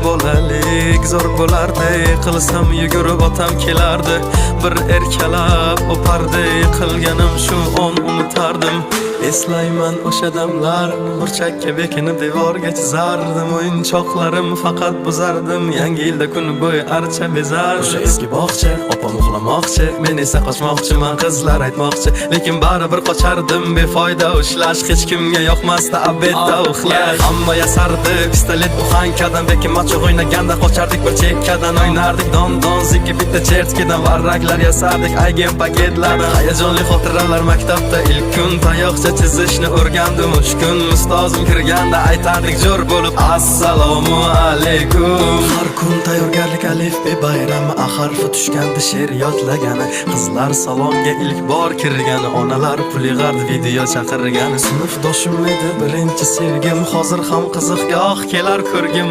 Bolalik zo'r bo'lardi, qilsam yugurib otam kelardi. Bir erkalab o'pardi, qilganim shu on unutardim. Eslayman o'sha damlar, burchakka bekinib devorga chizardim. O'yinchoqlarim faqat buzardim, yangi yilda kun bo'yi archa bezar. O'sha eski bog'cha, opam uxlamoqchi, men esa qochmoqchiman, qizlar aytmoqchi. Lekin baribir qochardim, befoyda ushlash, hech kimga yoqmasdi abedda uxlash. Hamma yasardi, pistolet buxankadan, bekin macho o'ynaganda qochardik bir chekkadan. O'ynardik don zikki bitta chertkidan, varraklar yasardik aygen paketlardan. Hayajonli xotiralar maktabda ilk kun, tayoqcha chizishni o'rgandim uch kun. Ustozim kirganda aytardik jo'r bo'lib assalomu alaykum. Har kun tayyorgarlik alif be bayrami, harfi tushganda she'r yodlagani. Qizlar salonga ilk bor kirgani, onalar pul yig'ardi video chaqirgani. Sinfdoshim edi birinchi sevgim, hozir ham qiziq goh kelar ko'rgim.